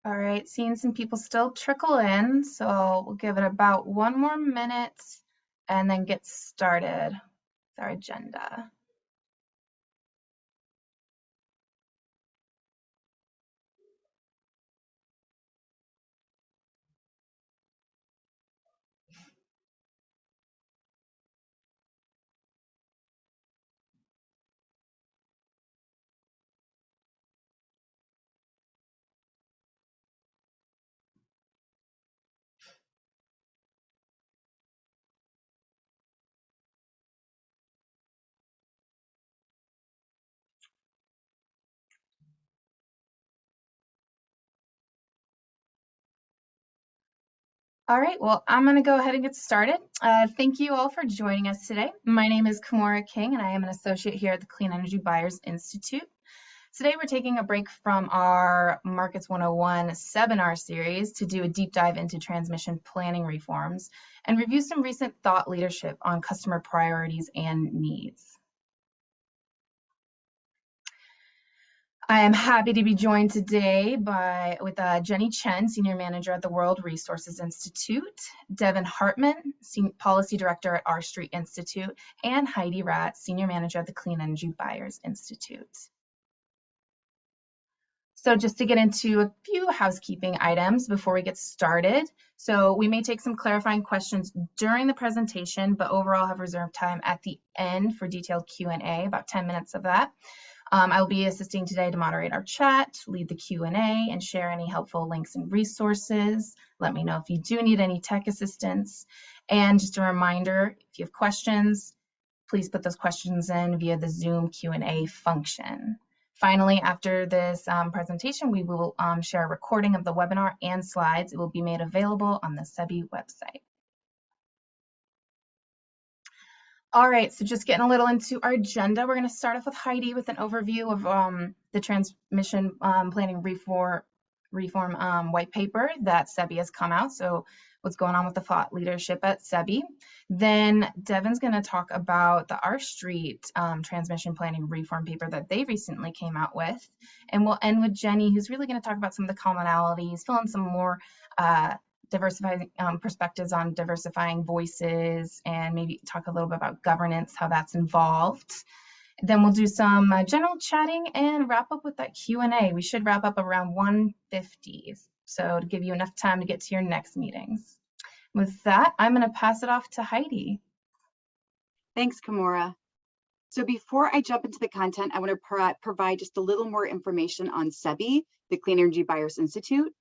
All right, seeing some people still trickle in, so we'll give it about 1 more minute and then get started with our agenda. All right, well, I'm going to go ahead and get started. Thank you all for joining us today. My name is Kimora King, and I am an associate here at the Clean Energy Buyers Institute. Today, we're taking a break from our Markets 101 webinar series to do a deep dive into transmission planning reforms and review some recent thought leadership on customer priorities and needs. I am happy to be joined today with Jenny Chen, Senior Manager at the World Resources Institute, Devin Hartman, Policy Director at R Street Institute, and Heidi Ratt, Senior Manager at the Clean Energy Buyers Institute. So just to get into a few housekeeping items before we get started. So we may take some clarifying questions during the presentation, but overall have reserved time at the end for detailed Q&A, about 10 minutes of that. I'll be assisting today to moderate our chat, lead the Q&A, and share any helpful links and resources. Let me know if you do need any tech assistance. And just a reminder, if you have questions, please put those questions in via the Zoom Q&A function. Finally, after this presentation, we will share a recording of the webinar and slides. It will be made available on the CEBI website. All right, so just getting a little into our agenda, we're going to start off with Heidi with an overview of the transmission planning reform white paper that CEBI has come out. So what's going on with the thought leadership at CEBI. Then Devin's going to talk about the R Street transmission planning reform paper that they recently came out with. And we'll end with Jenny, who's really going to talk about some of the commonalities, fill in some more diversifying perspectives on diversifying voices, and maybe talk a little bit about governance, how that's involved. Then we'll do some general chatting and wrap up with that Q&A. We should wrap up around 1:50, so to give you enough time to get to your next meetings. With that, I'm going to pass it off to Heidi. Thanks, Kimora. So before I jump into the content, I want to provide just a little more information on CEBI, the Clean Energy Buyers Institute.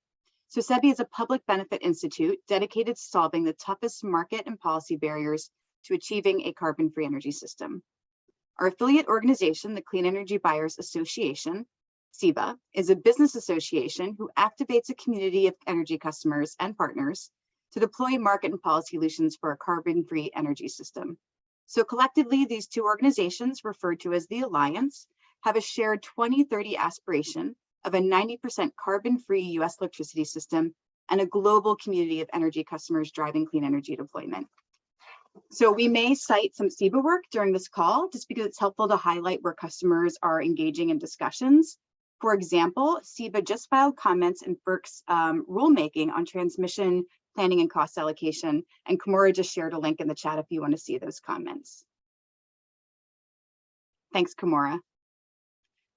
So CEBI is a public benefit institute dedicated to solving the toughest market and policy barriers to achieving a carbon-free energy system. Our affiliate organization, the Clean Energy Buyers Association, CEBA, is a business association who activates a community of energy customers and partners to deploy market and policy solutions for a carbon-free energy system. So collectively, these two organizations, referred to as the Alliance, have a shared 2030 aspiration of a 90% carbon-free US electricity system and a global community of energy customers driving clean energy deployment. So we may cite some CEBA work during this call just because it's helpful to highlight where customers are engaging in discussions. For example, CEBA just filed comments in FERC's rulemaking on transmission planning and cost allocation, and Kimora just shared a link in the chat if you want to see those comments. Thanks, Kimora.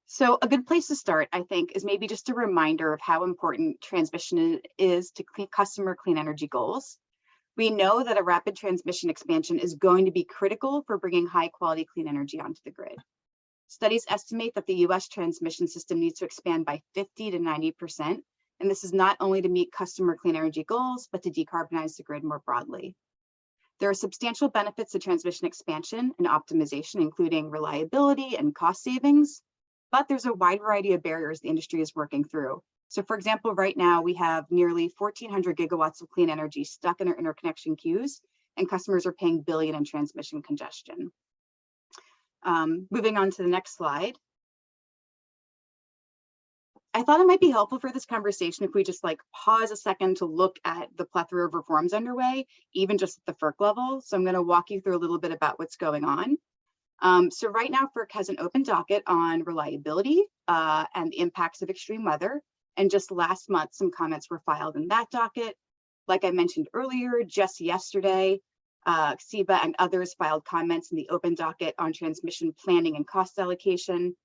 So a good place to start, I think, is maybe just a reminder of how important transmission is to customer clean energy goals. We know that a rapid transmission expansion is going to be critical for bringing high quality clean energy onto the grid. Studies estimate that the US transmission system needs to expand by 50 to 90%. And this is not only to meet customer clean energy goals, but to decarbonize the grid more broadly. There are substantial benefits to transmission expansion and optimization, including reliability and cost savings. But there's a wide variety of barriers the industry is working through. So for example, right now we have nearly 1,400 gigawatts of clean energy stuck in our interconnection queues, and customers are paying billions in transmission congestion. Moving on to the next slide. I thought it might be helpful for this conversation if we just pause a second to look at the plethora of reforms underway, even just at the FERC level. So I'm going to walk you through a little bit about what's going on. So right now, FERC has an open docket on reliability and the impacts of extreme weather. And just last month, some comments were filed in that docket. Like I mentioned earlier, just yesterday, CEBA and others filed comments in the open docket on transmission planning and cost allocation.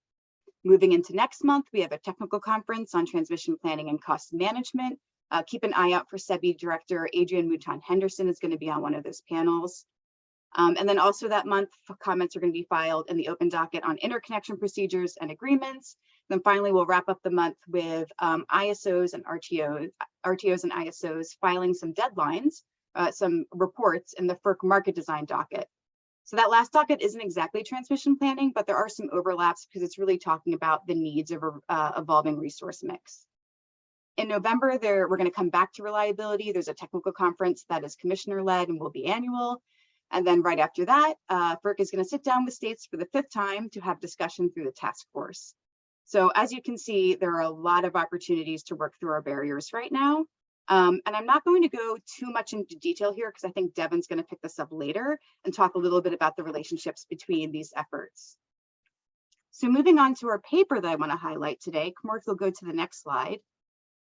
Moving into next month, we have a technical conference on transmission planning and cost management. Keep an eye out for CEBI Director Adrian Mouton Henderson is going to be on one of those panels. And then also that month, comments are going to be filed in the open docket on interconnection procedures and agreements. Then finally, we'll wrap up the month with ISOs and RTOs and ISOs filing some deadlines, some reports in the FERC market design docket. So that last docket isn't exactly transmission planning, but there are some overlaps because it's really talking about the needs of a evolving resource mix. In November, we're going to come back to reliability. There's a technical conference that is commissioner-led and will be annual. And then right after that, FERC is going to sit down with states for the 5th time to have discussion through the task force. So as you can see, there are a lot of opportunities to work through our barriers right now. And I'm not going to go too much into detail here because I think Devin's going to pick this up later and talk a little bit about the relationships between these efforts. So moving on to our paper that I want to highlight today, Kamor, if you'll go to the next slide.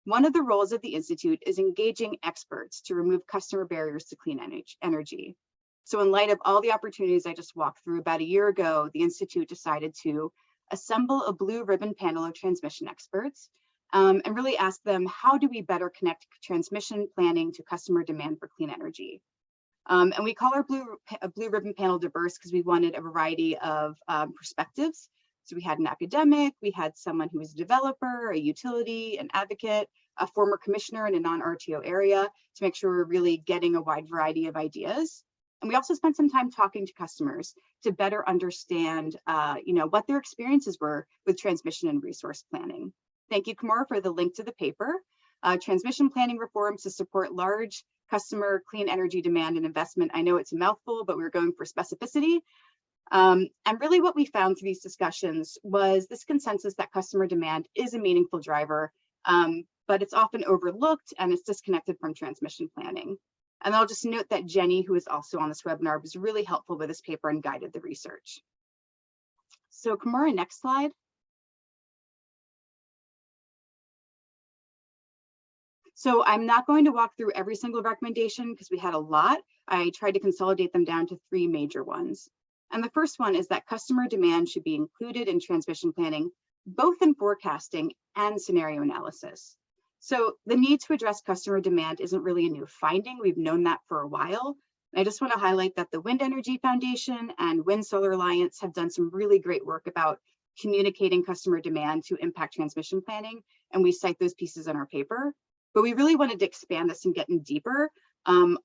One of the roles of the Institute is engaging experts to remove customer barriers to clean energy. So in light of all the opportunities I just walked through, about a year ago, the Institute decided to assemble a blue ribbon panel of transmission experts and really ask them, how do we better connect transmission planning to customer demand for clean energy? And we call our blue ribbon panel diverse because we wanted a variety of perspectives. So we had an academic, we had someone who was a developer, a utility, an advocate, a former commissioner in a non-RTO area to make sure we're really getting a wide variety of ideas. And we also spent some time talking to customers to better understand what their experiences were with transmission and resource planning. Thank you, Kamor, for the link to the paper. Transmission planning reforms to support large customer clean energy demand and investment. I know it's a mouthful, but we're going for specificity. And really what we found through these discussions was this consensus that customer demand is a meaningful driver, but it's often overlooked and it's disconnected from transmission planning. And I'll just note that Jenny, who is also on this webinar, was really helpful with this paper and guided the research. So Kamora, next slide. So I'm not going to walk through every single recommendation because we had a lot. I tried to consolidate them down to 3 major ones. And the first one is that customer demand should be included in transmission planning, both in forecasting and scenario analysis. So the need to address customer demand isn't really a new finding. We've known that for a while. And I just want to highlight that the Wind Energy Foundation and Wind Solar Alliance have done some really great work about communicating customer demand to impact transmission planning. And we cite those pieces in our paper. But we really wanted to expand this and get in deeper on,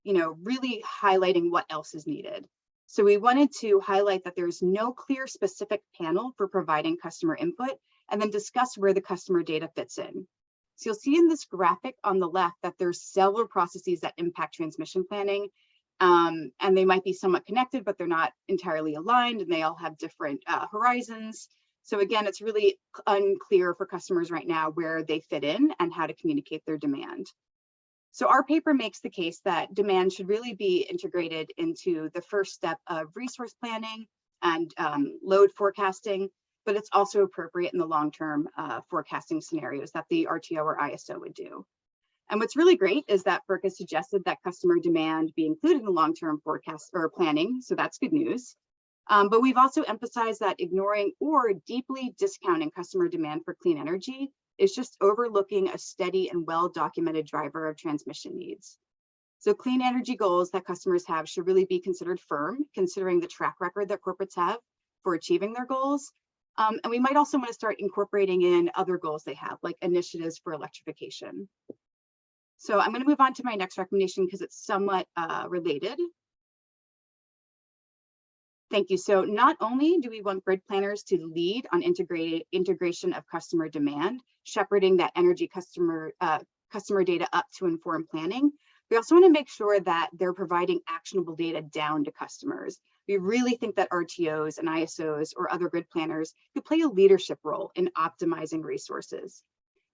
really highlighting what else is needed. So we wanted to highlight that there's no clear specific panel for providing customer input and then discuss where the customer data fits in. So you'll see in this graphic on the left that there's several processes that impact transmission planning, and they might be somewhat connected, but they're not entirely aligned, and they all have different horizons. So again, it's really unclear for customers right now where they fit in and how to communicate their demand. So our paper makes the case that demand should really be integrated into the first step of resource planning and load forecasting, but it's also appropriate in the long-term forecasting scenarios that the RTO or ISO would do. And what's really great is that FERC has suggested that customer demand be included in the long-term forecast or planning, so that's good news. But we've also emphasized that ignoring or deeply discounting customer demand for clean energy is just overlooking a steady and well-documented driver of transmission needs. So clean energy goals that customers have should really be considered firm, considering the track record that corporates have for achieving their goals. And we might also want to start incorporating in other goals they have, like initiatives for electrification. So I'm going to move on to my next recommendation because it's somewhat related. Thank you. So not only do we want grid planners to lead on integration of customer demand, shepherding that energy customer data up to inform planning, we also want to make sure that they're providing actionable data down to customers. We really think that RTOs and ISOs or other grid planners could play a leadership role in optimizing resources.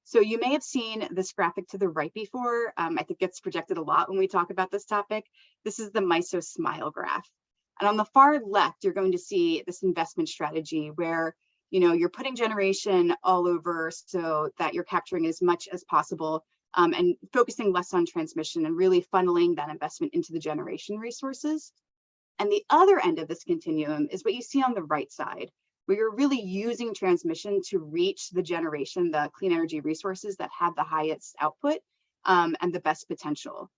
So you may have seen this graphic to the right before. I think it's projected a lot when we talk about this topic. This is the MISO SMILE graph. And on the far left, you're going to see this investment strategy where you're putting generation all over so that you're capturing as much as possible, and focusing less on transmission and really funneling that investment into the generation resources. And the other end of this continuum is what you see on the right side, where you're really using transmission to reach the generation, the clean energy resources that have the highest output, and the best potential.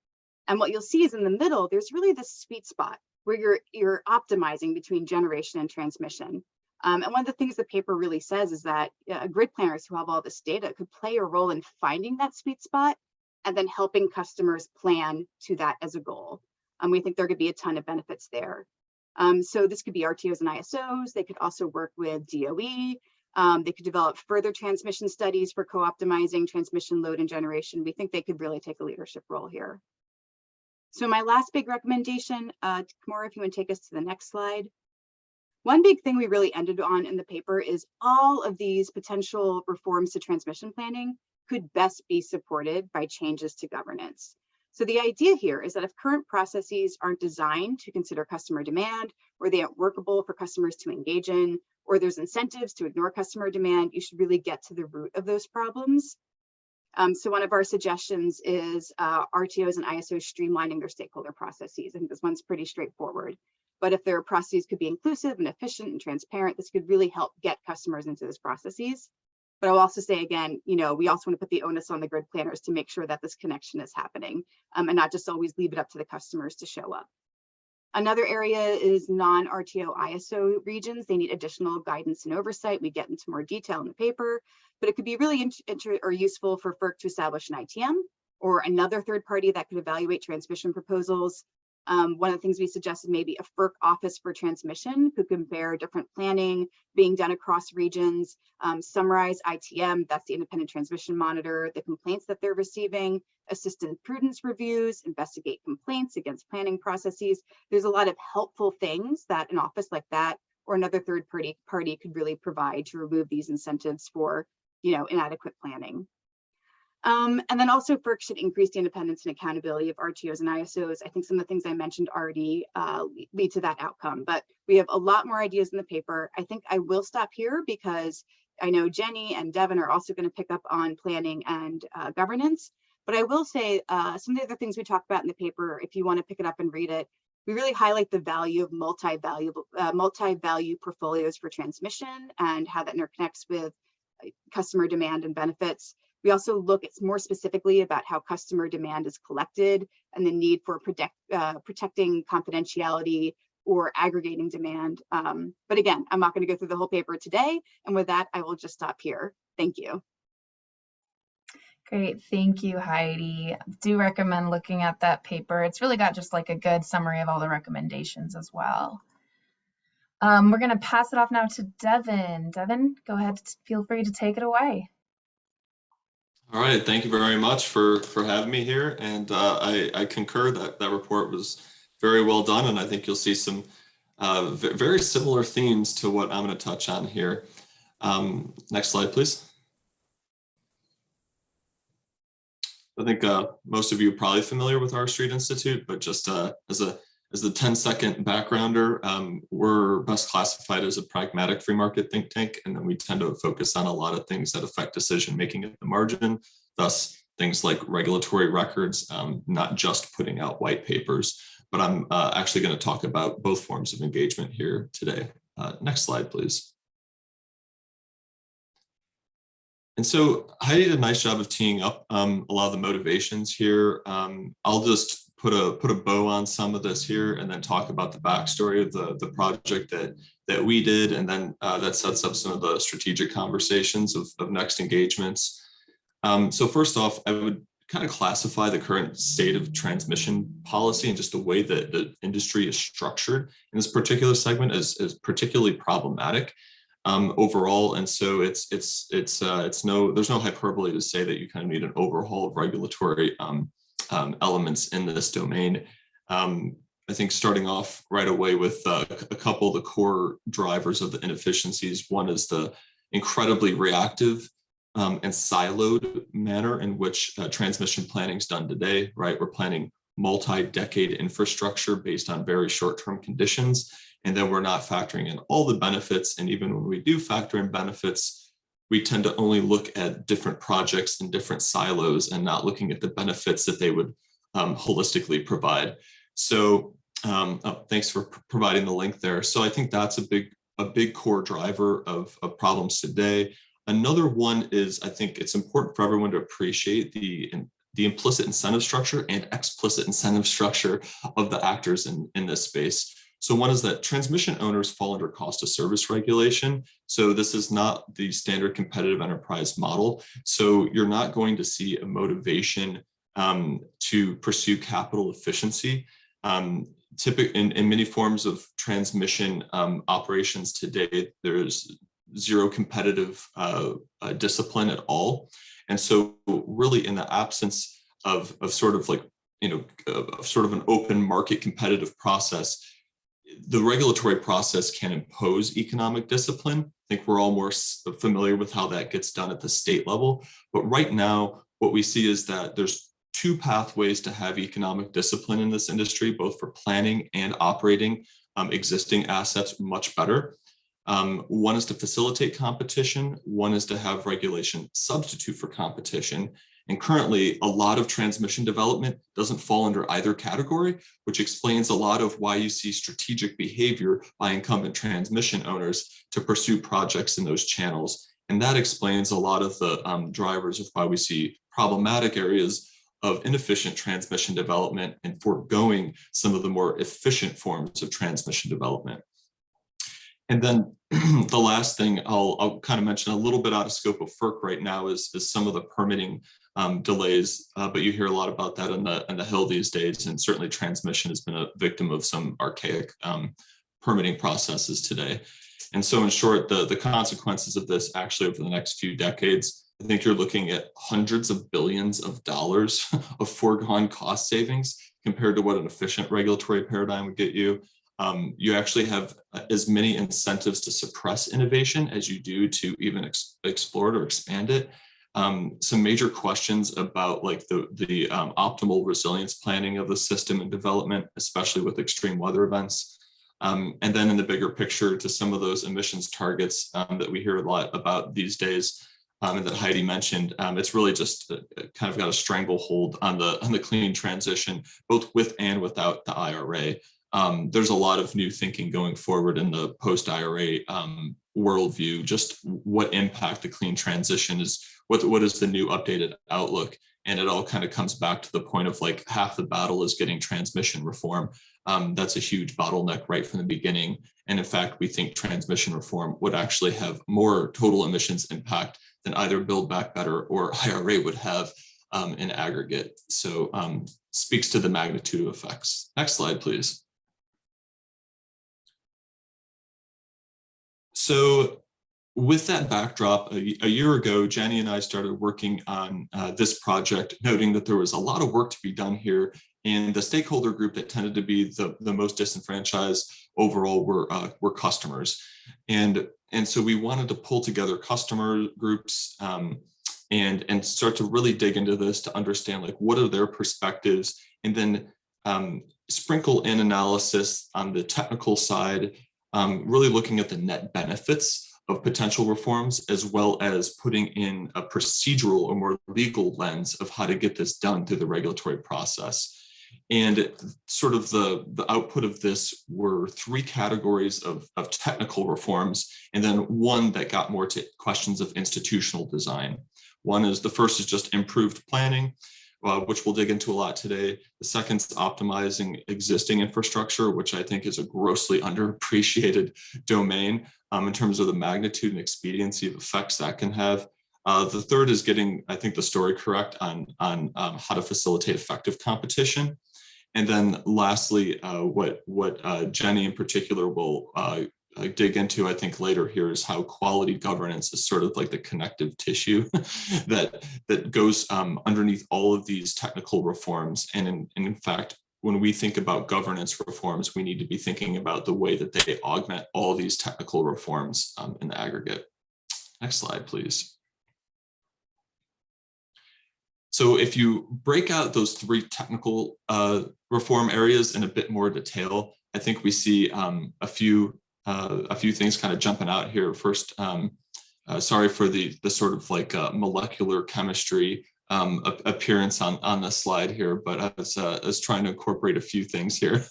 And what you'll see is in the middle, there's really this sweet spot where you're optimizing between generation and transmission. And one of the things the paper really says is that grid planners who have all this data could play a role in finding that sweet spot and then helping customers plan to that as a goal. We think there could be a ton of benefits there. So this could be RTOs and ISOs. They could also work with DOE. They could develop further transmission studies for co-optimizing transmission load and generation. We think they could really take a leadership role here. So my last big recommendation, Kimura, if you want to take us to the next slide. One big thing we really ended on in the paper is all of these potential reforms to transmission planning could best be supported by changes to governance. So the idea here is that if current processes aren't designed to consider customer demand, or they aren't workable for customers to engage in, or there's incentives to ignore customer demand, you should really get to the root of those problems. So one of our suggestions is RTOs and ISOs streamlining their stakeholder processes. I think this one's pretty straightforward. But if their processes could be inclusive and efficient and transparent, this could really help get customers into those processes. But I'll also say again, we also want to put the onus on the grid planners to make sure that this connection is happening, and not just always leave it up to the customers to show up. Another area is non-RTO ISO regions. They need additional guidance and oversight. We get into more detail in the paper, but it could be really useful for FERC to establish an ITM or another third party that could evaluate transmission proposals. One of the things we suggested, maybe a FERC office for transmission could compare different planning being done across regions, summarize ITM, that's the independent transmission monitor, the complaints that they're receiving, assist in prudence reviews, investigate complaints against planning processes. There's a lot of helpful things that an office like that or another third party could really provide to remove these incentives for inadequate planning. And then also FERC should increase the independence and accountability of RTOs and ISOs. I think some of the things I mentioned already lead to that outcome, but we have a lot more ideas in the paper. I think I will stop here because I know Jenny and Devin are also going to pick up on planning and governance. But I will say some of the other things we talked about in the paper, if you want to pick it up and read it, we really highlight the value of multi-value portfolios for transmission and how that interconnects with customer demand and benefits. We also look at more specifically about how customer demand is collected and the need for protecting confidentiality or aggregating demand. But again, I'm not going to go through the whole paper today. And with that, I will just stop here. Thank you. Great, thank you, Heidi. Do recommend looking at that paper. It's really got just like a good summary of all the recommendations as well. We're going to pass it off now to Devin. Devin, go ahead, feel free to take it away. All right, thank you very much for having me here. And I concur that that report was very well done. And I think you'll see some very similar themes to what I'm going to touch on here. Next slide, please. I think most of you are probably familiar with our Street Institute, but just as the 10-second backgrounder, we're best classified as a pragmatic free market think tank, and then we tend to focus on a lot of things that affect decision making at the margin, thus things like regulatory records, not just putting out white papers. But I'm actually going to talk about both forms of engagement here today. Next slide, please. And so Heidi did a nice job of teeing up a lot of the motivations here. I'll just put a bow on some of this here and then talk about the backstory of the project that we did, and then that sets up some of the strategic conversations of next engagements. So first off, I would kind of classify the current state of transmission policy and just the way that the industry is structured in this particular segment as particularly problematic overall. And so there's no hyperbole to say that you kind of need an overhaul of regulatory elements in this domain. I think starting off right away with a couple of the core drivers of the inefficiencies. One is the incredibly reactive and siloed manner in which transmission planning is done today, right? We're planning multi-decade infrastructure based on very short-term conditions. and then we're not factoring in all the benefits. And even when we do factor in benefits, we tend to only look at different projects in different silos and not looking at the benefits that they would holistically provide. So thanks for providing the link there. So I think that's a big core driver of problems today. Another one is, I think it's important for everyone to appreciate the implicit incentive structure and explicit incentive structure of the actors in this space. So one is that transmission owners fall under cost of service regulation. So this is not the standard competitive enterprise model. So you're not going to see a motivation to pursue capital efficiency. In many forms of transmission operations today, there's zero competitive discipline at all. And so really in the absence of sort of like, sort of an open market competitive process, the regulatory process can impose economic discipline. I think we're all more familiar with how that gets done at the state level. But right now, what we see is that there's two pathways to have economic discipline in this industry, both for planning and operating existing assets much better. One is to facilitate competition. One is to have regulation substitute for competition. And currently, a lot of transmission development doesn't fall under either category, which explains a lot of why you see strategic behavior by incumbent transmission owners to pursue projects in those channels. And that explains a lot of the drivers of why we see problematic areas of inefficient transmission development and foregoing some of the more efficient forms of transmission development. And then the last thing I'll kind of mention a little bit out of scope of FERC right now is some of the permitting delays, but you hear a lot about that in the Hill these days, and certainly transmission has been a victim of some archaic permitting processes today. And so in short, the consequences of this actually over the next few decades, I think you're looking at hundreds of billions of dollars of foregone cost savings compared to what an efficient regulatory paradigm would get you. You actually have as many incentives to suppress innovation as you do to even explore it or expand it. Some major questions about like the optimal resilience planning of the system and development, especially with extreme weather events. And then in the bigger picture to some of those emissions targets that we hear a lot about these days, and that Heidi mentioned, it's really just kind of got a stranglehold on the clean transition, both with and without the IRA. There's a lot of new thinking going forward in the post-IRA worldview, just what impact the clean transition is, what is the new updated outlook. And it all kind of comes back to the point of like half the battle is getting transmission reform. That's a huge bottleneck right from the beginning. And in fact, we think transmission reform would actually have more total emissions impact than either Build Back Better or IRA would have in aggregate. So speaks to the magnitude of effects. Next slide, please. So with that backdrop, a year ago, Jenny and I started working on this project, noting that there was a lot of work to be done here. And the stakeholder group that tended to be the most disenfranchised overall were customers. And so we wanted to pull together customer groups and start to really dig into this to understand like what are their perspectives, and then sprinkle in analysis on the technical side, really looking at the net benefits of potential reforms, as well as putting in a procedural or more legal lens of how to get this done through the regulatory process. And sort of the output of this were three categories of technical reforms, and then one that got more to questions of institutional design. The first is just improved planning, which we'll dig into a lot today. The second is optimizing existing infrastructure, which I think is a grossly underappreciated domain in terms of the magnitude and expediency of effects that can have. The third is getting, I think, the story correct on how to facilitate effective competition. And then lastly, what Jenny in particular will dig into, I think, later here is how quality governance is sort of like the connective tissue that goes underneath all of these technical reforms. And in fact, when we think about governance reforms, we need to be thinking about the way that they augment all these technical reforms in the aggregate. Next slide, please. So if you break out those three technical reform areas in a bit more detail, I think we see a few things kind of jumping out here. First, sorry for the sort of like molecular chemistry appearance on the slide here, but I was trying to incorporate a few things here.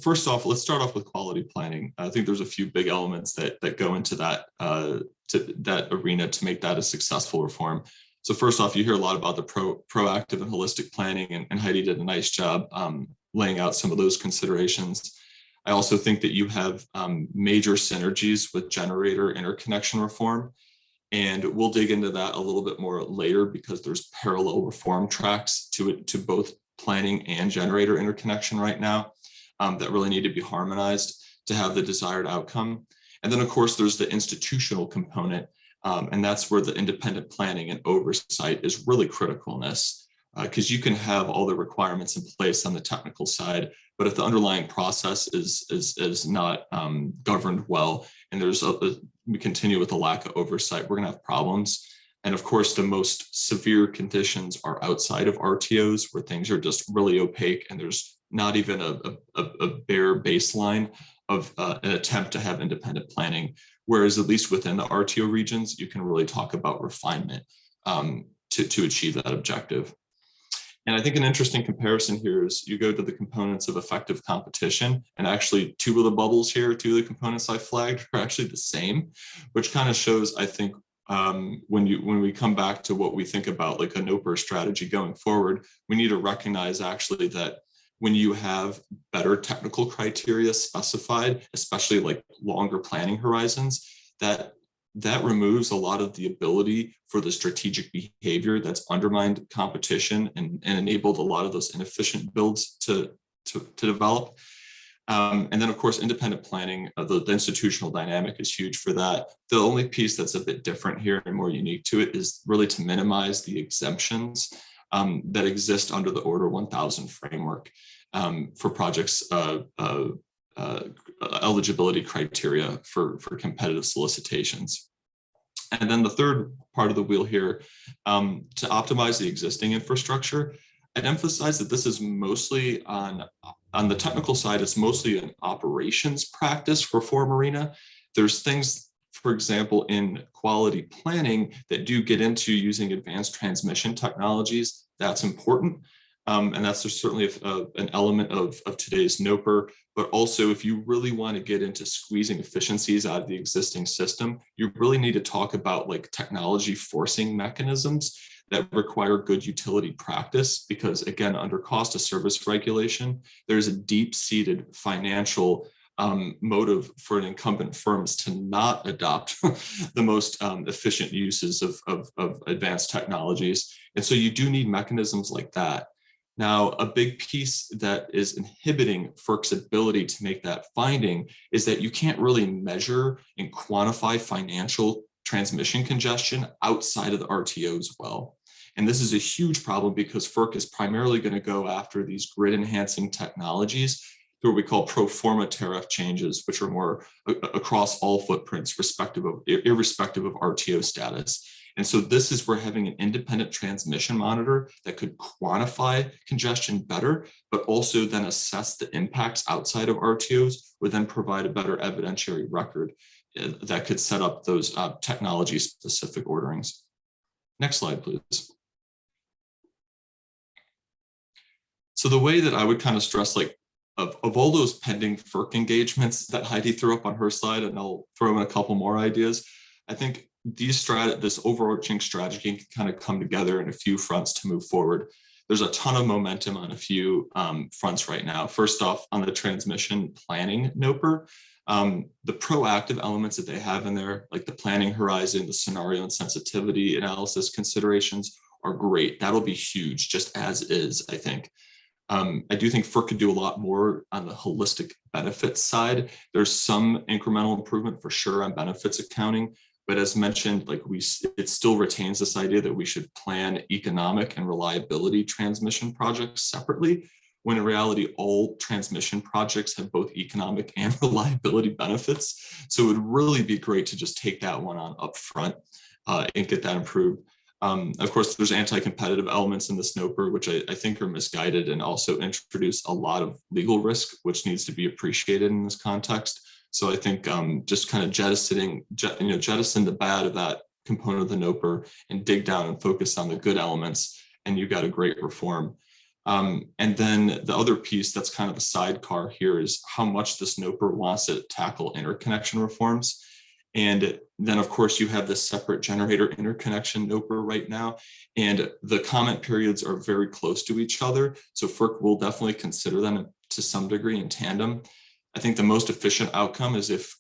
First off, let's start off with quality planning. I think there's a few big elements that go into that arena to make that a successful reform. So first off, you hear a lot about the proactive and holistic planning, and Heidi did a nice job laying out some of those considerations. I also think that you have major synergies with generator interconnection reform. And we'll dig into that a little bit more later because there's parallel reform tracks to both planning and generator interconnection right now that really need to be harmonized to have the desired outcome. And then of course, there's the institutional component. And that's where the independent planning and oversight is really critical in this, because you can have all the requirements in place on the technical side, but if the underlying process is not governed well, and we continue with a lack of oversight, we're going to have problems. And of course, the most severe conditions are outside of RTOs, where things are just really opaque, and there's not even a bare baseline of an attempt to have independent planning. Whereas at least within the RTO regions, you can really talk about refinement to achieve that objective. And I think an interesting comparison here is you go to the components of effective competition, and actually two of the bubbles here, two of the components I flagged are actually the same, which kind of shows, I think, when we come back to what we think about like a NOPR strategy going forward, we need to recognize actually that when you have better technical criteria specified, especially like longer planning horizons, that removes a lot of the ability for the strategic behavior that's undermined competition and enabled a lot of those inefficient builds to develop. And then of course, independent planning, the institutional dynamic is huge for that. The only piece that's a bit different here and more unique to it is really to minimize the exemptions that exist under the Order 1000 framework for projects eligibility criteria for competitive solicitations. And then the third part of the wheel here, to optimize the existing infrastructure, I'd emphasize that this is mostly on the technical side, it's mostly an operations practice reform arena. There's things, for example, in quality planning that do get into using advanced transmission technologies. That's important. And that's certainly an element of today's NOPR, but also if you really want to get into squeezing efficiencies out of the existing system, you really need to talk about like technology forcing mechanisms that require good utility practice, because again, under cost of service regulation, there's a deep-seated financial motive for an incumbent firms to not adopt the most efficient uses of advanced technologies. And so you do need mechanisms like that. Now, a big piece that is inhibiting FERC's ability to make that finding is that you can't really measure and quantify financial transmission congestion outside of the RTOs well. And this is a huge problem because FERC is primarily going to go after these grid enhancing technologies through what we call pro forma tariff changes, which are more across all footprints, irrespective of RTO status. And so this is where having an independent transmission monitor that could quantify congestion better, but also then assess the impacts outside of RTOs would then provide a better evidentiary record that could set up those technology-specific orderings. Next slide, please. So the way that I would kind of stress, like, of all those pending FERC engagements that Heidi threw up on her slide, and I'll throw in a couple more ideas, I think this overarching strategy can kind of come together in a few fronts to move forward. There's a ton of momentum on a few fronts right now. First off, on the transmission planning NOPR, the proactive elements that they have in there, like the planning horizon, the scenario and sensitivity analysis considerations, are great. That'll be huge, just as is, I think. I do think FERC could do a lot more on the holistic benefits side. There's some incremental improvement for sure on benefits accounting, but as mentioned, like it still retains this idea that we should plan economic and reliability transmission projects separately, when in reality, all transmission projects have both economic and reliability benefits. So it would really be great to just take that one on up front and get that improved. Of course, there's anti-competitive elements in the SNOPR, which I think are misguided and also introduce a lot of legal risk, which needs to be appreciated in this context. So I think just kind of jettison the bad of that component of the NOPR and dig down and focus on the good elements, and you got a great reform. And then the other piece that's kind of a sidecar here is how much this NOPR wants to tackle interconnection reforms. And then, of course, you have this separate generator interconnection NOPR right now, and the comment periods are very close to each other. So FERC will definitely consider them to some degree in tandem. I think the most efficient outcome is if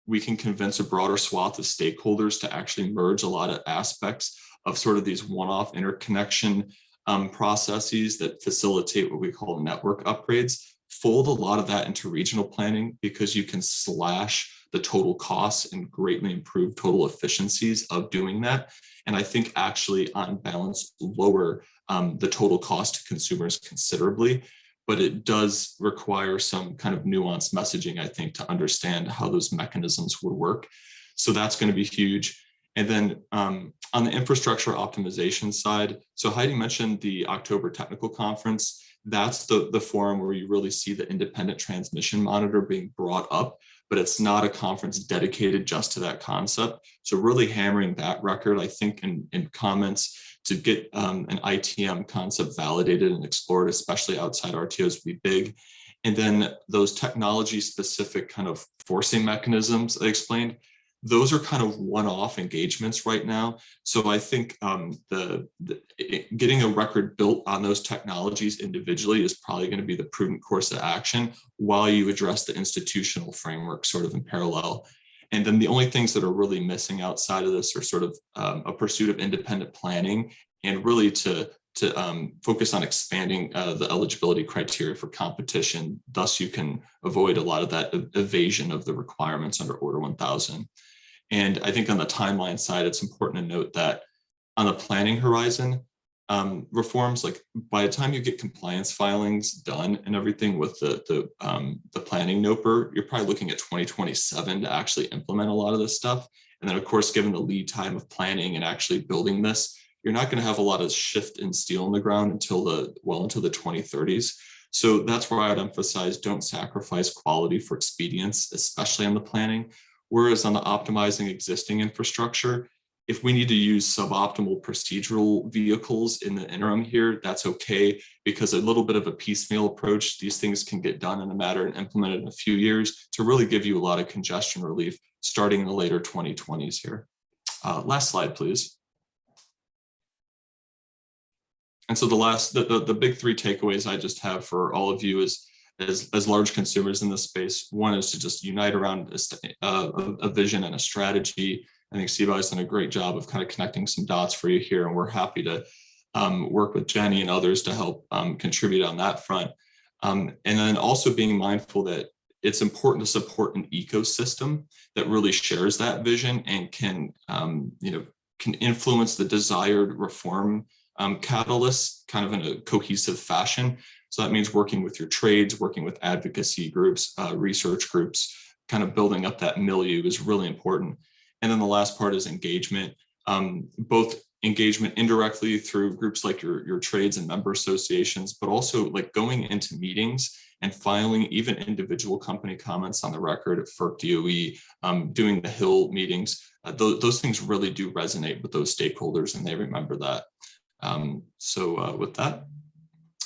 we can convince a broader swath of stakeholders to actually merge a lot of aspects of sort of these one-off interconnection processes that facilitate what we call network upgrades, fold a lot of that into regional planning, because you can slash the total costs and greatly improve total efficiencies of doing that. And I think actually on balance, lower the total cost to consumers considerably, but it does require some kind of nuanced messaging, I think, to understand how those mechanisms would work. So that's going to be huge. And then on the infrastructure optimization side, so Heidi mentioned the October technical conference. That's the forum where you really see the independent transmission monitor being brought up, but it's not a conference dedicated just to that concept. So really hammering that record, I think, in comments to get an ITM concept validated and explored, especially outside RTOs, would be big. And then those technology specific kind of forcing mechanisms I explained, those are kind of one-off engagements right now. So I think getting a record built on those technologies individually is probably going to be the prudent course of action while you address the institutional framework sort of in parallel. And then the only things that are really missing outside of this are sort of a pursuit of independent planning and really to focus on expanding the eligibility criteria for competition. Thus, you can avoid a lot of that evasion of the requirements under Order 1000. And I think on the timeline side, it's important to note that on the planning horizon, reforms, like by the time you get compliance filings done and everything with the planning NOPR, you're probably looking at 2027 to actually implement a lot of this stuff. And then, of course, given the lead time of planning and actually building this, you're not going to have a lot of shift in steel in the ground until the 2030s. So that's where I would emphasize, don't sacrifice quality for expedience, especially on the planning. Whereas on the optimizing existing infrastructure, if we need to use suboptimal procedural vehicles in the interim here, that's okay, because a little bit of a piecemeal approach, these things can get done in a matter and implemented in a few years to really give you a lot of congestion relief starting in the later 2020s here. Last slide, please. And so the big three takeaways I just have for all of you is, as large consumers in this space, one is to just unite around a vision and a strategy. I think CEBI has done a great job of kind of connecting some dots for you here, and we're happy to work with Jenny and others to help contribute on that front. And then also being mindful that it's important to support an ecosystem that really shares that vision and can influence the desired reform catalysts kind of in a cohesive fashion. So that means working with your trades, working with advocacy groups, research groups, kind of building up that milieu is really important. And then the last part is engagement, both engagement indirectly through groups like your trades and member associations, but also like going into meetings and filing even individual company comments on the record at FERC DOE, doing the Hill meetings. Those things really do resonate with those stakeholders, and they remember that. So with that,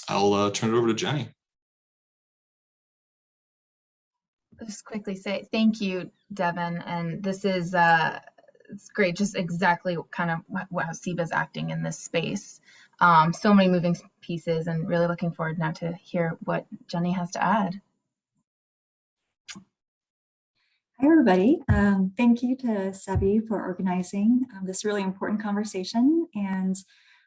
I'll turn it over to Jenny. Just quickly say thank you, Devin. And this is it's great, just exactly kind of how CEBA is acting in this space. So many moving pieces, and really looking forward now to hear what Jenny has to add. Hi, everybody. Thank you to CEBI for organizing this really important conversation. And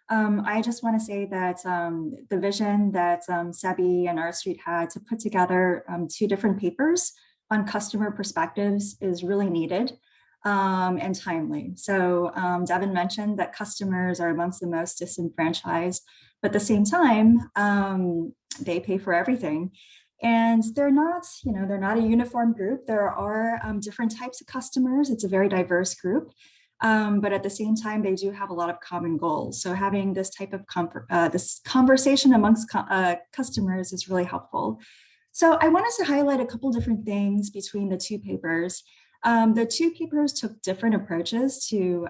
I just want to say that the vision that CEBI and R Street had to put together 2 different papers on customer perspectives is really needed and timely. So Devin mentioned that customers are amongst the most disenfranchised, but at the same time, they pay for everything. And they're not a uniform group. There are different types of customers. It's a very diverse group. but at the same time, they do have a lot of common goals. So having this type of this conversation amongst customers is really helpful. So I wanted to highlight a couple different things between the two papers. The two papers took different approaches to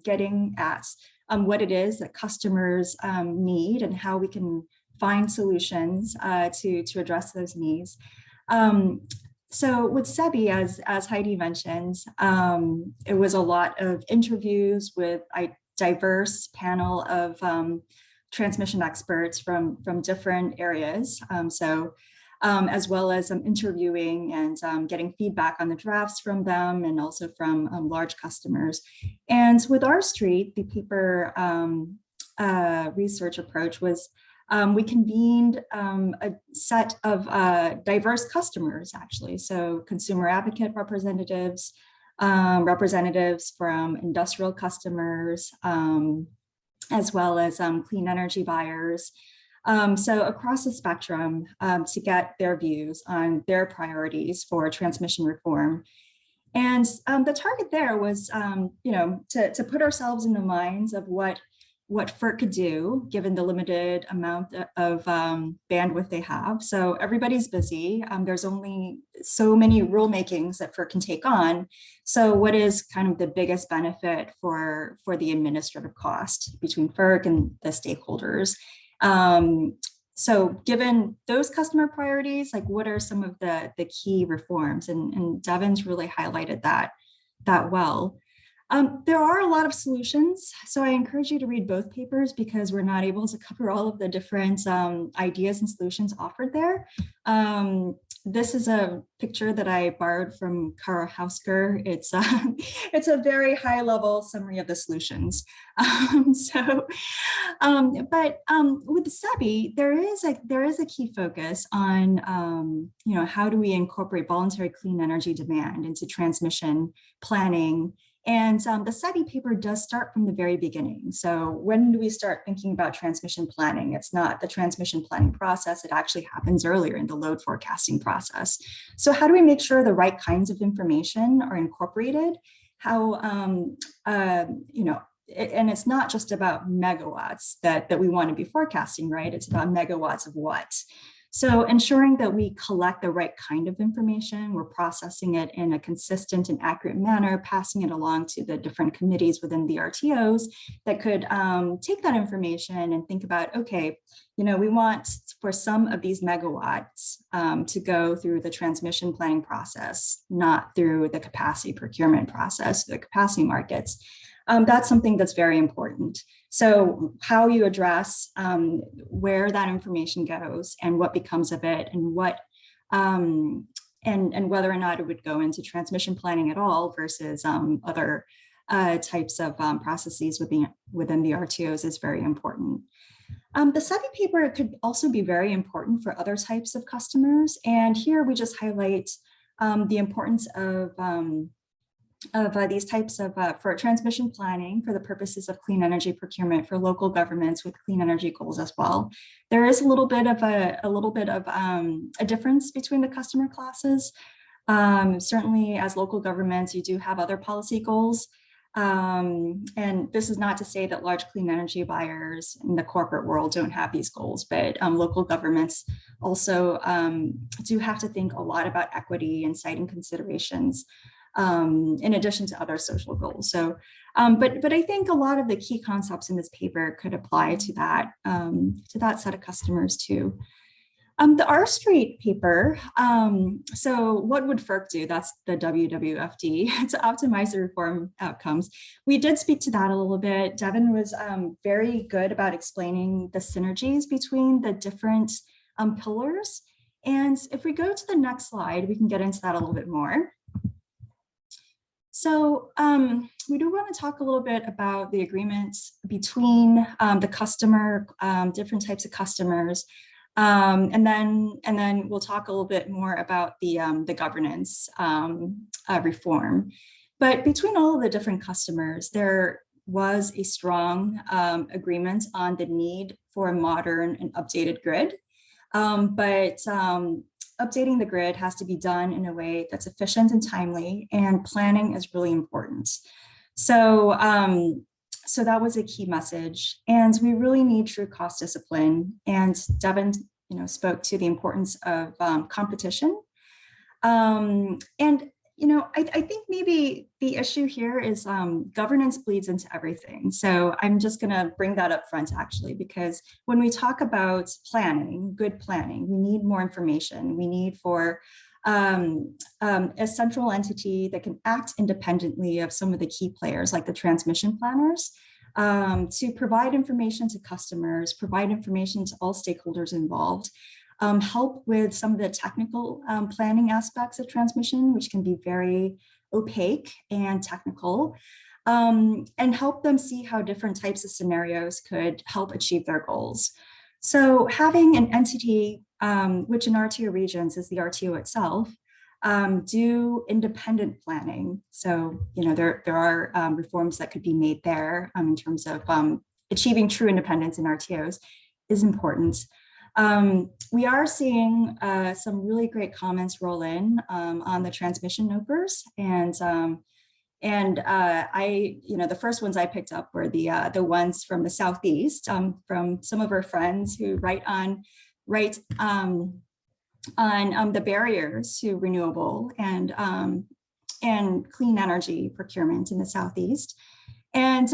getting at what it is that customers need and how we can find solutions to address those needs. So with CEBI, as Heidi mentioned, it was a lot of interviews with a diverse panel of transmission experts from different areas. As well as interviewing and getting feedback on the drafts from them and also from large customers. And with our street, the paper research approach was we convened a set of diverse customers, actually. So consumer advocate representatives, representatives from industrial customers, as well as clean energy buyers. So across the spectrum to get their views on their priorities for transmission reform. And the target there was, to put ourselves in the minds of what FERC could do, given the limited amount of bandwidth they have. So everybody's busy. There's only so many rulemakings that FERC can take on. So what is kind of the biggest benefit for the administrative cost between FERC and the stakeholders? So given those customer priorities, like what are some of the key reforms? And Devin's really highlighted that well. There are a lot of solutions. So I encourage you to read both papers because we're not able to cover all of the different ideas and solutions offered there. This is a picture that I borrowed from Kara Hausker. It's a very high level summary of the solutions. But with CEBI, there is a key focus on how do we incorporate voluntary clean energy demand into transmission planning. And the CEBI paper does start from the very beginning. So when do we start thinking about transmission planning? It's not the transmission planning process. It actually happens earlier in the load forecasting process. So how do we make sure the right kinds of information are incorporated? How, and it's not just about megawatts that we want to be forecasting, right? It's about megawatts of what? So ensuring that we collect the right kind of information, we're processing it in a consistent and accurate manner, passing it along to the different committees within the RTOs that could take that information and think about, okay, we want for some of these megawatts to go through the transmission planning process, not through the capacity procurement process, the capacity markets. That's something that's very important. So how you address where that information goes and what becomes of it and what and whether or not it would go into transmission planning at all versus other types of processes within the RTOs is very important. The CEBI paper could also be very important for other types of customers. And here we just highlight the importance of these types of for transmission planning for the purposes of clean energy procurement for local governments with clean energy goals as well. There is a little bit of a difference between the customer classes. Certainly as local governments, you do have other policy goals. And this is not to say that large clean energy buyers in the corporate world don't have these goals, but local governments also do have to think a lot about equity and siting considerations. In addition to other social goals. So, but I think a lot of the key concepts in this paper could apply to that set of customers too. The R Street paper, so what would FERC do? That's the WWFD, to optimize the reform outcomes. We did speak to that a little bit. Devin was very good about explaining the synergies between the different pillars. And if we go to the next slide, we can get into that a little bit more. So we do want to talk a little bit about the agreements between the customer, different types of customers, and then we'll talk a little bit more about the governance reform. But between all of the different customers, there was a strong agreement on the need for a modern and updated grid, but updating the grid has to be done in a way that's efficient and timely, and planning is really important. So, so that was a key message, and we really need true cost discipline. And Devin, spoke to the importance of competition. And I think maybe the issue here is governance bleeds into everything. So I'm just going to bring that up front, actually, because when we talk about planning, good planning, we need more information. We need for a central entity that can act independently of some of the key players, like the transmission planners, to provide information to customers, provide information to all stakeholders involved. Help with some of the technical planning aspects of transmission, which can be very opaque and technical, and help them see how different types of scenarios could help achieve their goals. So having an entity, which in RTO regions is the RTO itself, do independent planning. So, there are reforms that could be made there in terms of achieving true independence in RTOs is important. We are seeing some really great comments roll in on the transmission NOPRs, and I, the first ones I picked up were the ones from the Southeast, from some of our friends who write on the barriers to renewable and clean energy procurement in the Southeast. And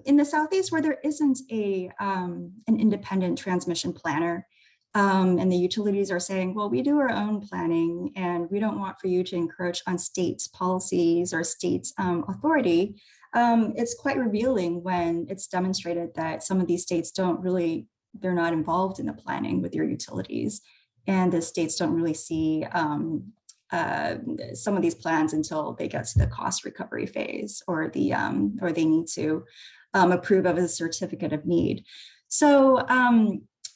in the Southeast, where there isn't an independent transmission planner, and the utilities are saying, well, we do our own planning and we don't want for you to encroach on states' policies or states' authority, it's quite revealing when it's demonstrated that some of these states they're not involved in the planning with your utilities. And the states don't really see some of these plans until they get to the cost recovery phase, or they need to approve of a certificate of need. So,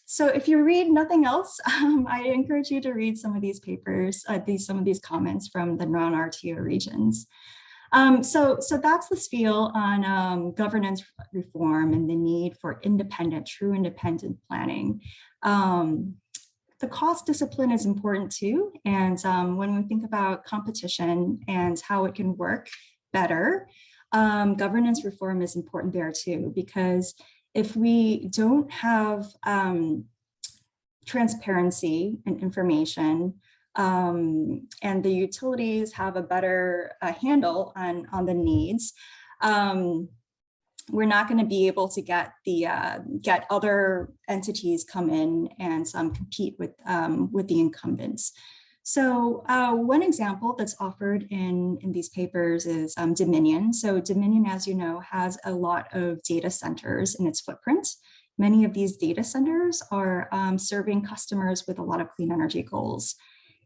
so if you read nothing else, I encourage you to read some of these papers, some of these comments from the non-RTO regions. So that's the spiel on governance reform and the need for true independent planning. The cost discipline is important too. And when we think about competition and how it can work better, governance reform is important there too, because if we don't have transparency and information, and the utilities have a better handle on the needs, we're not going to be able to get other entities come in and compete with the incumbents. So one example that's offered in these papers is Dominion. So Dominion, as you know, has a lot of data centers in its footprint. Many of these data centers are serving customers with a lot of clean energy goals.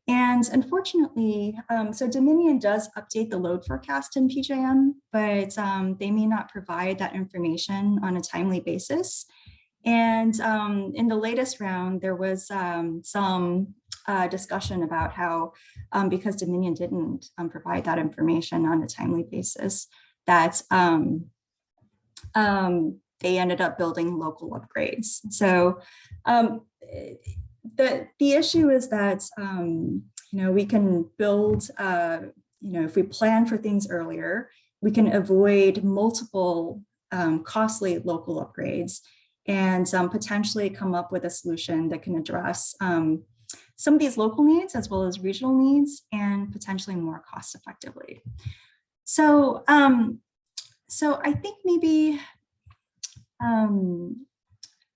And unfortunately, so Dominion does update the load forecast in PJM, but they may not provide that information on a timely basis. And in the latest round, there was some discussion about how, because Dominion didn't provide that information on a timely basis, that they ended up building local upgrades. So the issue is that, we can build, if we plan for things earlier, we can avoid multiple costly local upgrades and potentially come up with a solution that can address some of these local needs as well as regional needs, and potentially more cost effectively. So, so I think maybe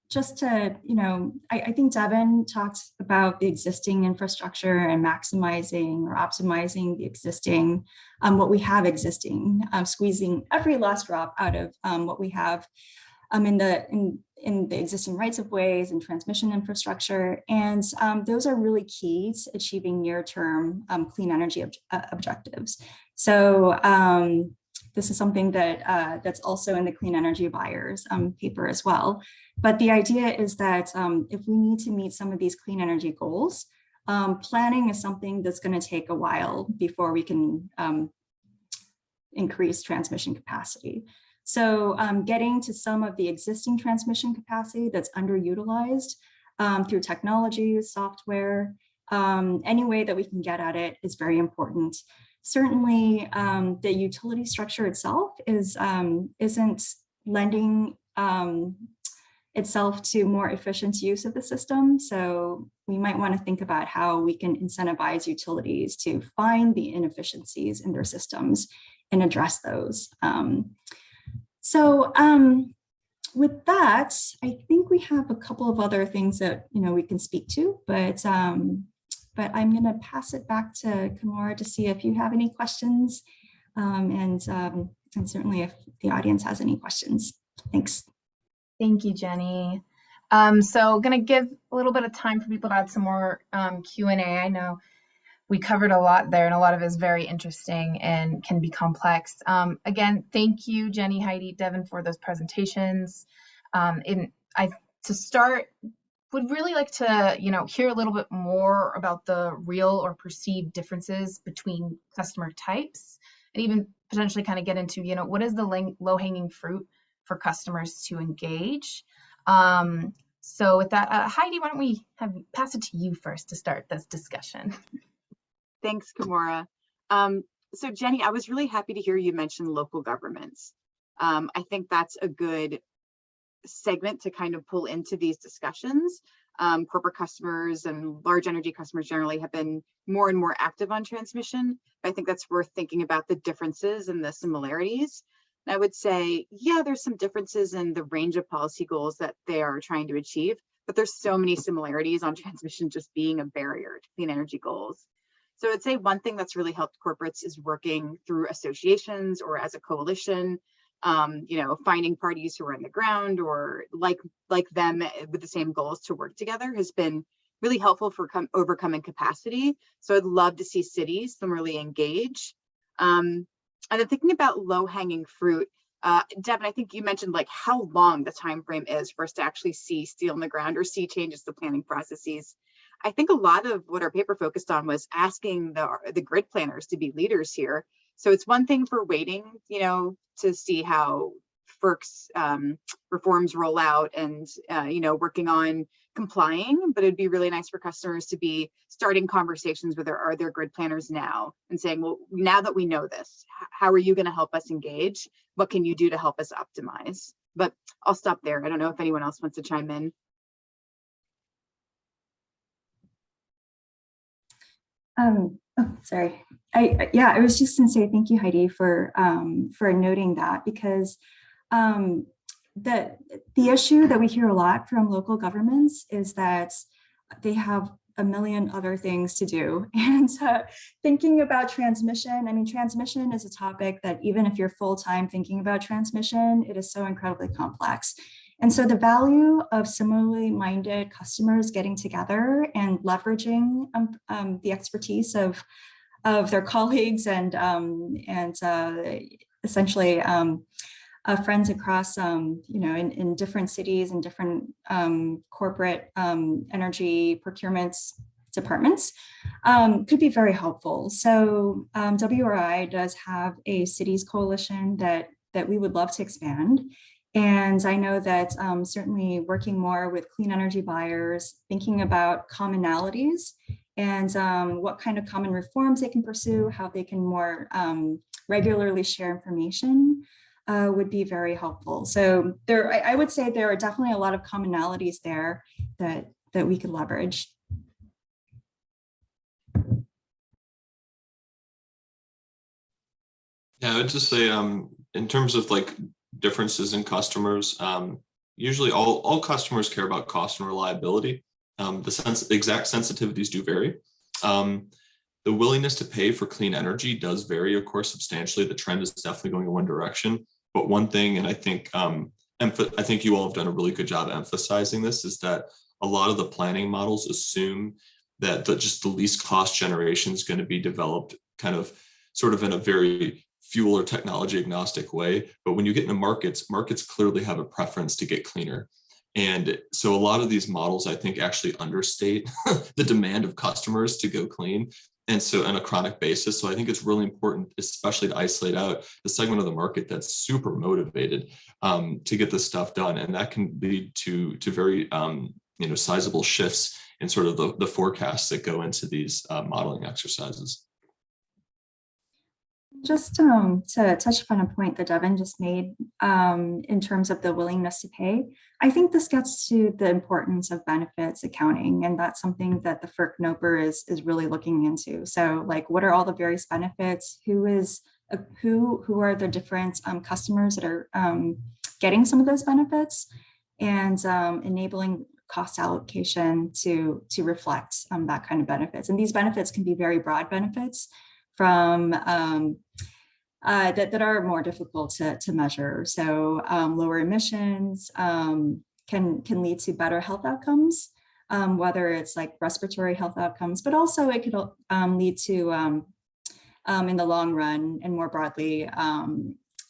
just to, I think Devin talked about the existing infrastructure and maximizing or optimizing the existing, what we have existing, squeezing every last drop out of what we have in the existing rights of ways and transmission infrastructure. And those are really key to achieving near-term clean energy objectives. So this is something that that's also in the Clean Energy Buyers paper as well. But the idea is that if we need to meet some of these clean energy goals, planning is something that's going to take a while before we can increase transmission capacity. So getting to some of the existing transmission capacity that's underutilized through technology, software, any way that we can get at it is very important. certainly the utility structure itself isn't lending itself to more efficient use of the system. So we might want to think about how we can incentivize utilities to find the inefficiencies in their systems and address those. With that, I think we have a couple of other things that we can speak to, but I'm going to pass it back to Kimura to see if you have any questions, and certainly if the audience has any questions. Thanks. Thank you, Jenny. So going to give a little bit of time for people to add some more Q&A. I know we covered a lot there, and a lot of it is very interesting and can be complex. Again, thank you, Jenny, Heidi, Devin, for those presentations. To start, would really like to, hear a little bit more about the real or perceived differences between customer types, and even potentially kind of get into, what is the low-hanging fruit for customers to engage. So with that, Heidi, why don't we pass it to you first to start this discussion. Thanks, Kimura. So Jenny, I was really happy to hear you mention local governments. I think that's a good segment to kind of pull into these discussions. Corporate customers and large energy customers generally have been more and more active on transmission. I think that's worth thinking about the differences and the similarities. And I would say, yeah, there's some differences in the range of policy goals that they are trying to achieve, but there's so many similarities on transmission just being a barrier to clean energy goals. So I'd say one thing that's really helped corporates is working through associations or as a coalition, finding parties who are on the ground or like them with the same goals to work together has been really helpful for overcoming capacity. So I'd love to see cities similarly engage. And then thinking about low-hanging fruit, Devin, I think you mentioned like how long the time frame is for us to actually see steel in the ground or see changes to planning processes. I think a lot of what our paper focused on was asking the grid planners to be leaders here. So it's one thing for waiting, to see how FERC's reforms roll out and, working on complying, but it'd be really nice for customers to be starting conversations with their grid planners now and saying, well, now that we know this, how are you going to help us engage? What can you do to help us optimize? But I'll stop there. I don't know if anyone else wants to chime in. Sorry. I was just going to say thank you, Heidi, for noting that, because the issue that we hear a lot from local governments is that they have a million other things to do. And thinking about transmission, transmission is a topic that even if you're full-time thinking about transmission, it is so incredibly complex. And so the value of similarly minded customers getting together and leveraging the expertise of their colleagues and essentially friends across, in different cities and different corporate energy procurement departments could be very helpful. So WRI does have a cities coalition that we would love to expand. And I know that certainly working more with clean energy buyers, thinking about commonalities and what kind of common reforms they can pursue, how they can more regularly share information would be very helpful. So I would say there are definitely a lot of commonalities there that we could leverage. Yeah, I would just say in terms of like differences in customers, usually all customers care about cost and reliability. The exact sensitivities do vary. The willingness to pay for clean energy does vary, of course, substantially. The trend is definitely going in one direction. But one thing, and I think you all have done a really good job emphasizing this, is that a lot of the planning models assume that just the least cost generation is going to be developed kind of sort of in a very fuel or technology agnostic way. But when you get into markets clearly have a preference to get cleaner. And so a lot of these models, I think, actually understate the demand of customers to go clean. And so on a chronic basis. So I think it's really important, especially to isolate out the segment of the market that's super motivated to get this stuff done. And that can lead to very sizable shifts in sort of the forecasts that go into these modeling exercises. Just to touch upon a point that Devin just made in terms of the willingness to pay, I think this gets to the importance of benefits accounting, and that's something that the FERC NOPR is really looking into. So, like, what are all the various benefits? Who are the different customers that are getting some of those benefits, and enabling cost allocation to reflect that kind of benefits. And these benefits can be very broad benefits from that are more difficult to measure. So lower emissions can lead to better health outcomes, whether it's like respiratory health outcomes, but also it could lead to, in the long run and more broadly,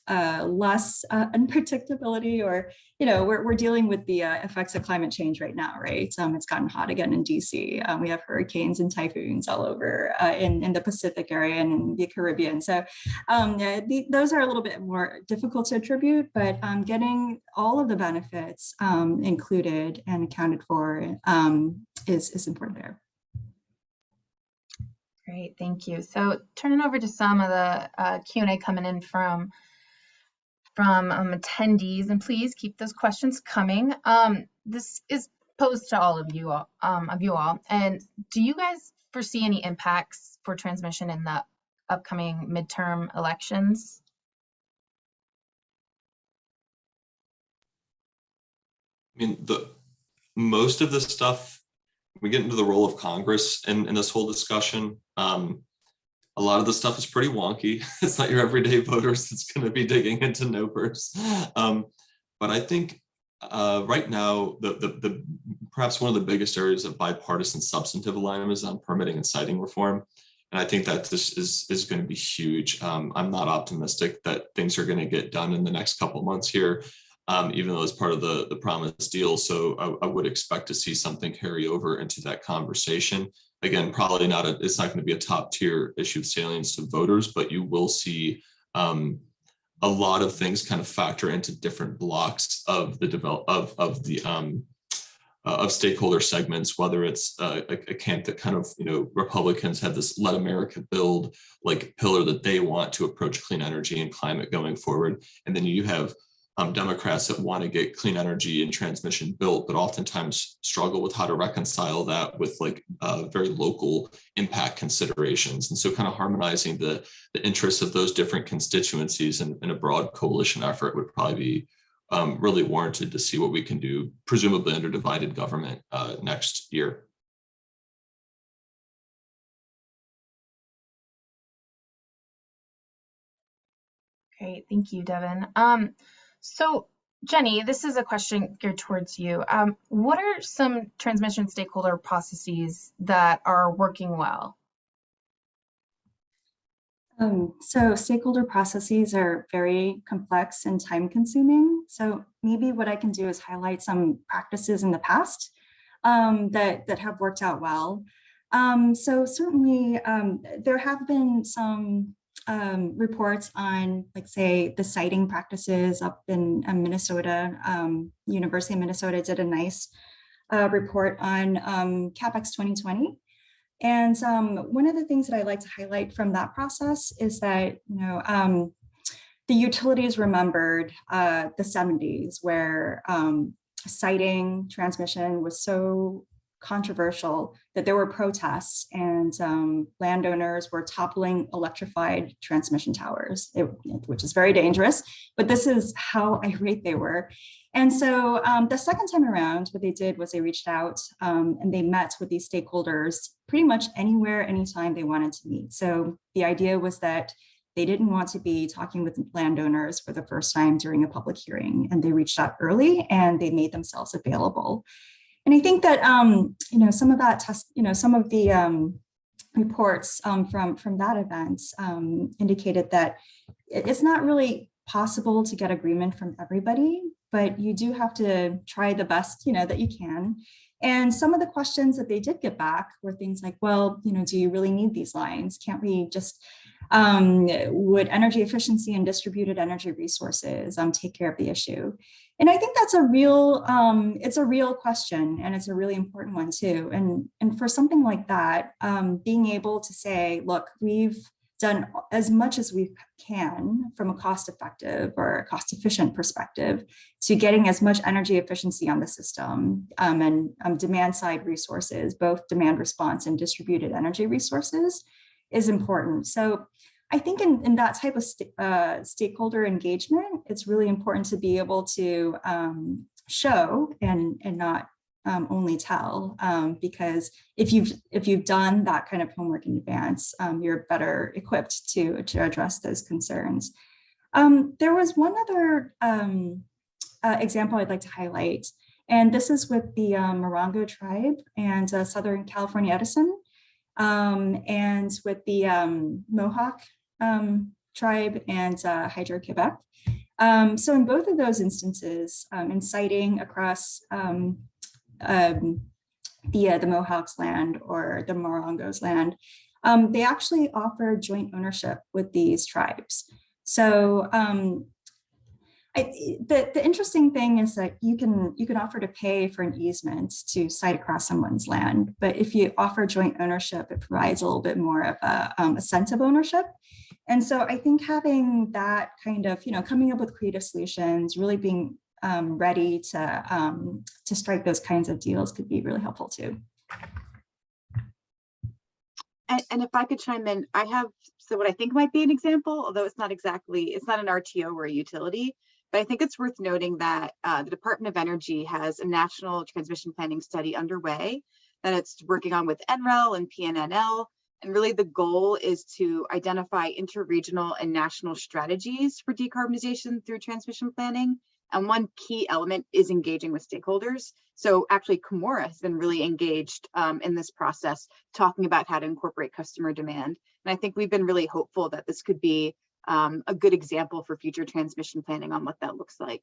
less unpredictability, or, you know, we're dealing with the effects of climate change right now, right? It's gotten hot again in DC. We have hurricanes and typhoons all over in the Pacific area and in the Caribbean. So those are a little bit more difficult to attribute, but getting all of the benefits included and accounted for is important there. Great, thank you. So turning over to some of the Q&A coming in from attendees, and please keep those questions coming. This is posed to all of you all. And do you guys foresee any impacts for transmission in the upcoming midterm elections? I mean, most of the stuff, we get into the role of Congress in this whole discussion. A lot of the stuff is pretty wonky. It's not your everyday voters that's going to be digging into NOPRs. But I think right now, the perhaps one of the biggest areas of bipartisan substantive alignment is on permitting and siting reform. And I think that this is going to be huge. I'm not optimistic that things are going to get done in the next couple months here, even though it's part of the promised deal. So I would expect to see something carry over into that conversation. Again, probably not, it's not going to be a top tier issue of salience to voters, but you will see a lot of things kind of factor into different blocks of the of stakeholder segments, whether it's a camp that kind of, you know, Republicans have this Let America Build like pillar that they want to approach clean energy and climate going forward. And then you have Democrats that want to get clean energy and transmission built, but oftentimes struggle with how to reconcile that with like very local impact considerations. And so kind of harmonizing the interests of those different constituencies in a broad coalition effort would probably be really warranted to see what we can do, presumably under divided government next year. Great, thank you, Devin. So Jenny, this is a question geared towards you. What are some transmission stakeholder processes that are working well? So stakeholder processes are very complex and time consuming. So maybe what I can do is highlight some practices in the past that have worked out well. So certainly there have been some reports on, like, say, the siting practices up in Minnesota. University of Minnesota did a nice report on CapEx 2020. And one of the things that I like to highlight from that process is that, you know, the utilities remembered the 70s, where siting transmission was so controversial that there were protests, and landowners were toppling electrified transmission towers, which is very dangerous, but this is how irate they were. And so the second time around, what they did was they reached out and they met with these stakeholders pretty much anywhere, anytime they wanted to meet. So the idea was that they didn't want to be talking with landowners for the first time during a public hearing, and they reached out early and they made themselves available. And I think that you know, some of that some of the reports from that event indicated that it's not really possible to get agreement from everybody, but you do have to try the best, you know, that you can. And some of the questions that they did get back were things like, well, you know, do you really need these lines? Can't we just, would energy efficiency and distributed energy resources take care of the issue? And I think that's a real, it's a real question, and it's a really important one too. And for something like that, being able to say, look, we've done as much as we can from a cost-effective or cost-efficient perspective to getting as much energy efficiency on the system, and demand-side resources, both demand response and distributed energy resources, is important. So I think in that type of stakeholder engagement, it's really important to be able to show and not only tell, because if you've done that kind of homework in advance, you're better equipped to address those concerns. There was one other example I'd like to highlight, and this is with the Morongo tribe and Southern California Edison, and with the Mohawk tribe and Hydro-Quebec. So in both of those instances, in siting across the Mohawks land or the Morongos land, they actually offer joint ownership with these tribes. So the interesting thing is that you can offer to pay for an easement to site across someone's land, but if you offer joint ownership, it provides a little bit more of a sense of ownership. And so I think having that kind of, coming up with creative solutions, really being ready to strike those kinds of deals could be really helpful too. And if I could chime in, I have what I think might be an example, although it's not an RTO or a utility, but I think it's worth noting that the Department of Energy has a national transmission planning study underway that it's working on with NREL and PNNL. And really the goal is to identify interregional and national strategies for decarbonization through transmission planning. And one key element is engaging with stakeholders. So actually Komora has been really engaged in this process, talking about how to incorporate customer demand. And I think we've been really hopeful that this could be a good example for future transmission planning on what that looks like.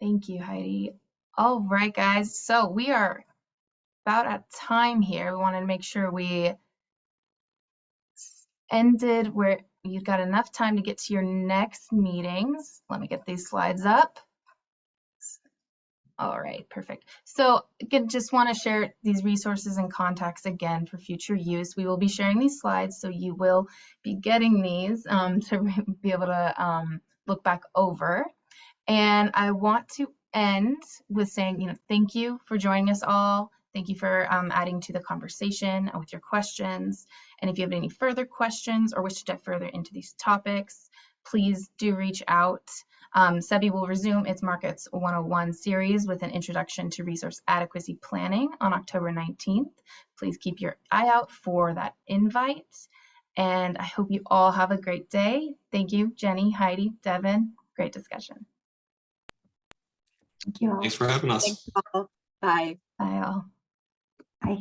Thank you, Heidi. All right, guys. So we are about at time here. We wanted to make sure we ended where you've got enough time to get to your next meetings. Let me get these slides up. All right, perfect. So again, just want to share these resources and contacts again for future use. We will be sharing these slides, so you will be getting these to be able to look back over. And I want to end with saying, thank you for joining us all. Thank you for adding to the conversation with your questions. And if you have any further questions or wish to dive further into these topics, please do reach out. CEBI will resume its Markets 101 series with an introduction to resource adequacy planning on October 19th. Please keep your eye out for that invite. And I hope you all have a great day. Thank you, Jenny, Heidi, Devin. Great discussion. Thank you all. Thanks for having us. Thanks all. Bye. Bye all. Bye.